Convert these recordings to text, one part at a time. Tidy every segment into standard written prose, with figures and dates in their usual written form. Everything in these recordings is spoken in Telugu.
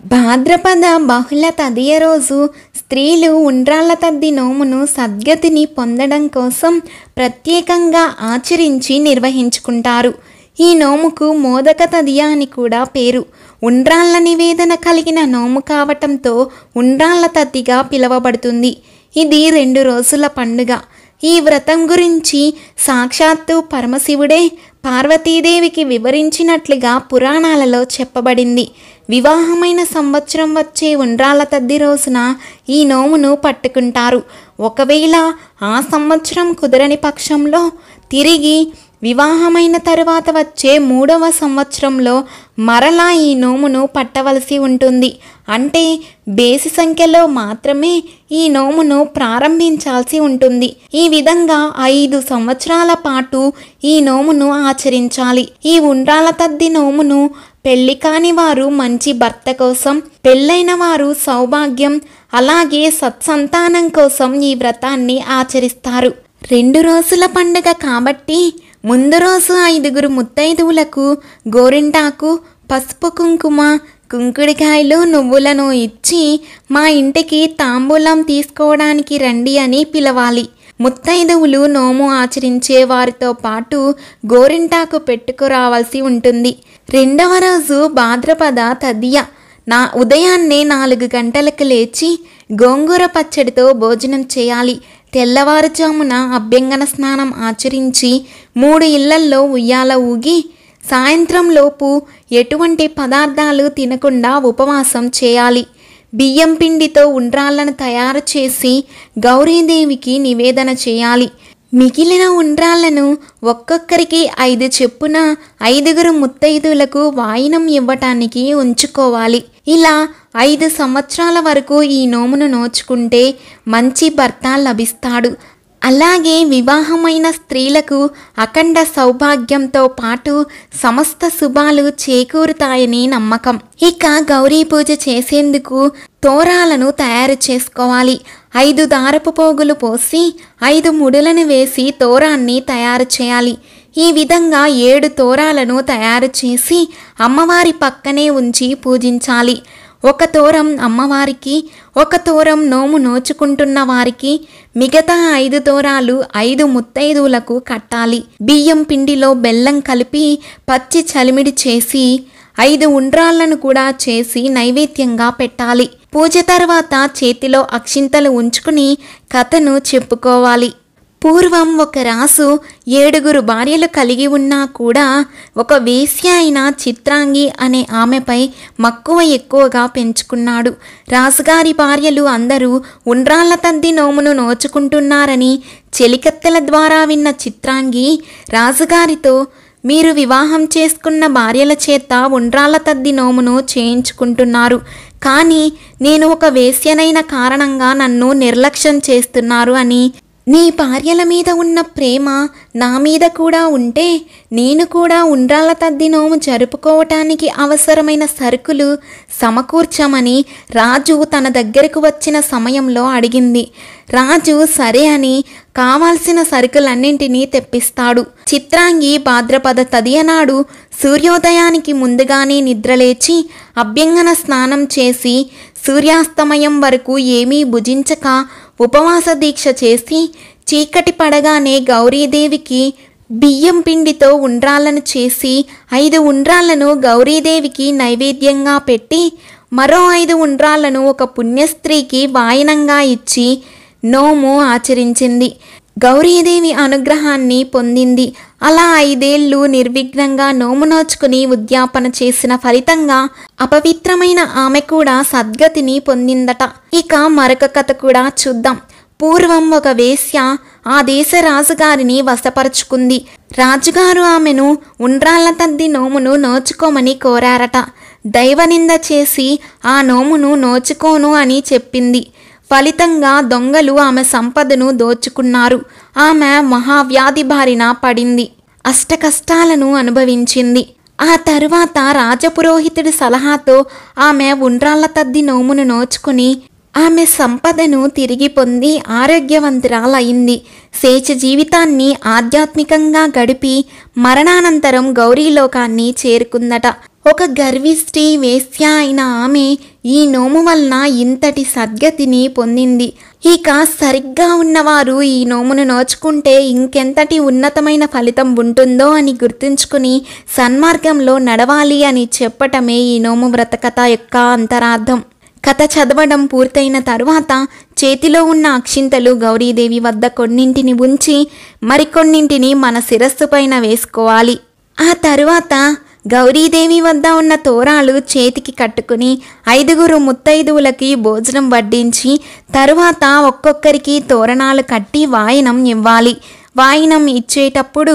భాద్రపద బహుళ తదియ రోజు స్త్రీలు ఉండ్రాళ్ళ తద్ది నోమును సద్గతిని పొందడం కోసం ప్రత్యేకంగా ఆచరించి నిర్వహించుకుంటారు. ఈ నోముకు మోదక తదియ అని కూడా పేరు. ఉండ్రాళ్ళ నివేదన కలిగిన నోము కావటంతో ఉండ్రాళ్ళ తద్దిగా పిలువబడుతుంది. ఇది 2 రోజుల పండుగ. ఈ వ్రతం గురించి సాక్షాత్తు పరమశివుడే పార్వతీదేవికి వివరించినట్లుగా పురాణాలలో చెప్పబడింది. వివాహమైన సంవత్సరం వచ్చే ఉండ్రాళ్ళ తద్ది రోజున ఈ నోమును పట్టుకుంటారు. ఒకవేళ ఆ సంవత్సరం కుదరని పక్షంలో తిరిగి వివాహమైన తరువాత వచ్చే 3వ సంవత్సరంలో మరలా ఈ నోమును పట్టవలసి ఉంటుంది. అంటే బేసి సంఖ్యలో మాత్రమే ఈ నోమును ప్రారంభించాల్సి ఉంటుంది. ఈ విధంగా 5 సంవత్సరాల పాటు ఈ నోమును ఆచరించాలి. ఈ ఉండ్రాళ్ళ తద్ది నోమును పెళ్లి కాని వారు మంచి భర్త కోసం, పెళ్ళైన వారు సౌభాగ్యం, అలాగే సత్సంతానం కోసం ఈ వ్రతాన్ని ఆచరిస్తారు. 2 రోజుల పండుగ కాబట్టి ముందు రోజు 5గురు ముత్తైదువులకు గోరింటాకు, పసుపు కుంకుమ, కుంకుడికాయలు, నువ్వులను ఇచ్చి మా ఇంటికి తాంబూలం తీసుకోవడానికి రండి అని పిలవాలి. ముత్తైదువులు నోము ఆచరించే వారితో పాటు గోరింటాకు పెట్టుకురావాల్సి ఉంటుంది. 2వ రోజు భాద్రపద తదియ ఉదయాన్నే 4 గంటలకు లేచి గోంగూర పచ్చడితో భోజనం చేయాలి. తెల్లవారుజామున అభ్యంగన స్నానం ఆచరించి 3 ఇళ్లల్లో ఉయ్యాల ఊగి సాయంత్రంలోపు ఎటువంటి పదార్థాలు తినకుండా ఉపవాసం చేయాలి. బియ్యం పిండితో ఉండ్రాళ్ళను తయారు చేసి గౌరీదేవికి నివేదన చేయాలి. మిగిలిన ఉండ్రాళ్ళను ఒక్కొక్కరికి 5 చొప్పున 5గురు ముత్తైదువులకు వాయినం ఇవ్వటానికి ఉంచుకోవాలి. ఇలా 5 సంవత్సరాల వరకు ఈ నోమును నోచుకుంటే మంచి భర్త లభిస్తాడు. అలాగే వివాహమైన స్త్రీలకు అఖండ సౌభాగ్యంతో పాటు సమస్త శుభాలు చేకూరుతాయని నమ్మకం. ఇక గౌరీ పూజ చేసేందుకు తోరాలను తయారు చేసుకోవాలి. 5 దారపు పోగులు పోసి 5 ముడులను వేసి తోరాన్ని తయారు చేయాలి. ఈ విధంగా 7 తోరాలను తయారు చేసి అమ్మవారి పక్కనే ఉంచి పూజించాలి. 1 తోరం అమ్మవారికి, 1 తోరం నోము నోచుకుంటున్న వారికి, మిగతా 5 తోరాలు 5 ముత్తైదువులకు కట్టాలి. బియ్యం పిండిలో బెల్లం కలిపి పచ్చి చలిమిడి చేసి 5 ఉండ్రాళ్ళను కూడా చేసి నైవేద్యంగా పెట్టాలి. పూజ తర్వాత చేతిలో అక్షింతలు ఉంచుకుని కథను చెప్పుకోవాలి. పూర్వం ఒక రాసు 7గురు భార్యలు కలిగి ఉన్నా కూడా ఒక వేశ్య అయిన చిత్రాంగి అనే ఆమెపై మక్కువ ఎక్కువగా పెంచుకున్నాడు. రాజుగారి భార్యలు అందరూ ఉండ్రాళ్ళ తద్ది నోమును నోచుకుంటున్నారని చెలికత్తెల ద్వారా విన్న చిత్రాంగి రాజుగారితో, మీరు వివాహం చేసుకున్న భార్యల చేత ఉండ్రాళ్ళ తద్ది నోమును చేయించుకుంటున్నారు, కానీ నేను ఒక వేశ్యనైన కారణంగా నన్ను నిర్లక్ష్యం చేస్తున్నారు అని, నీ భార్యల మీద ఉన్న ప్రేమ నా మీద కూడా ఉంటే నేను కూడా ఉండ్రాళ్ళ తద్ది నోము జరుపుకోవటానికి అవసరమైన సరుకులు సమకూర్చమని రాజు తన దగ్గరకు వచ్చిన సమయంలో అడిగింది. రాజు సరే అని కావాల్సిన సరుకులన్నింటినీ తెప్పిస్తాడు. చిత్రాంగి భాద్రపద తదియ నాడు సూర్యోదయానికి ముందుగానే నిద్రలేచి అభ్యంగన స్నానం చేసి సూర్యాస్తమయం వరకు ఏమీ భుజించక ఉపవాస దీక్ష చేసి చీకటి పడగానే గౌరీదేవికి బియ్యం పిండితో ఉండ్రాళ్ళను చేసి 5 ఉండ్రాళ్ళను గౌరీదేవికి నైవేద్యంగా పెట్టి మరో 5 ఉండ్రాళ్ళను ఒక పుణ్యస్త్రీకి వాయనంగా ఇచ్చి నోము ఆచరించింది. గౌరీదేవి అనుగ్రహాన్ని పొందింది. అలా 5 ఏళ్ళు నిర్విఘ్నంగా నోము నోచుకుని ఉద్యాపన చేసిన ఫలితంగా అపవిత్రమైన ఆమె కూడా సద్గతిని పొందిందట. ఇక మరొక కథ కూడా చూద్దాం. పూర్వం ఒక వేశ్య ఆ దేశ రాజుగారిని వశపరుచుకుంది. రాజుగారు ఆమెను ఉండ్రాళ్ళ తద్ది నోమును నోచుకోమని కోరారట. దైవనింద చేసి ఆ నోమును నోచుకోను అని చెప్పింది. ఫలితంగా దొంగలు ఆమె సంపదను దోచుకున్నారు. ఆమె మహావ్యాధి బారిన పడింది. అష్టకష్టాలను అనుభవించింది. ఆ తరువాత రాజపురోహితుడి సలహాతో ఆమె ఉండ్రాళ్ళ తద్ది నోమును నోచుకుని ఆమె సంపదను తిరిగి పొంది ఆరోగ్యవంతురాలయ్యింది. శేష జీవితాన్ని ఆధ్యాత్మికంగా గడిపి మరణానంతరం గౌరీలోకాన్ని చేరుకుందట. ఒక గర్విష్టి వేశ్య అయిన ఆమె ఈ నోము వలన ఇంతటి సద్గతిని పొందింది. ఇక సరిగ్గా ఉన్నవారు ఈ నోమును నోచుకుంటే ఇంకెంతటి ఉన్నతమైన ఫలితం ఉంటుందో అని గుర్తుంచుకుని సన్మార్గంలో నడవాలి అని చెప్పటమే ఈ నోము వ్రత కథ యొక్క అంతరార్థం. కథ చదవడం పూర్తయిన తరువాత చేతిలో ఉన్న అక్షింతలు గౌరీదేవి వద్ద కొన్నింటిని ఉంచి మరికొన్నింటిని మన శిరస్సు పైన వేసుకోవాలి. ఆ తరువాత గౌరీదేవి వద్ద ఉన్న తోరాలు చేతికి కట్టుకుని 5 ముత్తైదువులకి భోజనం వడ్డించి తరువాత ఒక్కొక్కరికి తోరణాలు కట్టి వాయినం ఇవ్వాలి. వాయినం ఇచ్చేటప్పుడు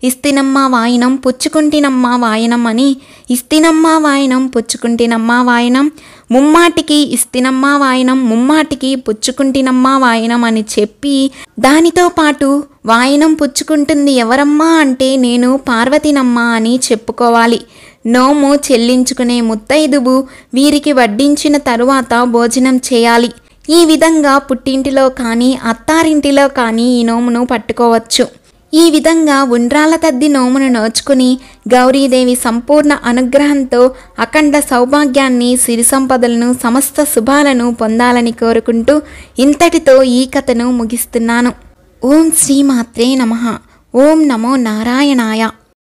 ఇస్తినమ్మ వాయినం పుచ్చుకుంటినమ్మ వాయినం అని, ఇస్తినమ్మ వాయినం పుచ్చుకుంటినమ్మ వాయినం, ముమ్మాటికి ఇస్తినమ్మ వాయినం ముమ్మాటికి పుచ్చుకుంటినమ్మ వాయినం అని చెప్పి దానితో పాటు వాయినం పుచ్చుకుంటుంది ఎవరమ్మా అంటే నేను పార్వతినమ్మ అని చెప్పుకోవాలి. నోము చెల్లించుకునే ముత్తైదువు వీరికి వడ్డించిన తరువాత భోజనం చేయాలి. ఈ విధంగా పుట్టింటిలో కానీ అత్తారింటిలో కానీ ఈ నోమును పట్టుకోవచ్చు. ఈ విధంగా ఉండ్రాళ్ళ తద్ది నోమును నోచుకుని గౌరీదేవి సంపూర్ణ అనుగ్రహంతో అఖండ సౌభాగ్యాన్ని, సిరి సంపదలను, సమస్త శుభాలను పొందాలని కోరుకుంటూ ఇంతటితో ఈ కథను ముగిస్తున్నాను. ఓం శ్రీ మాత్రే నమః. ఓం నమో నారాయణాయ.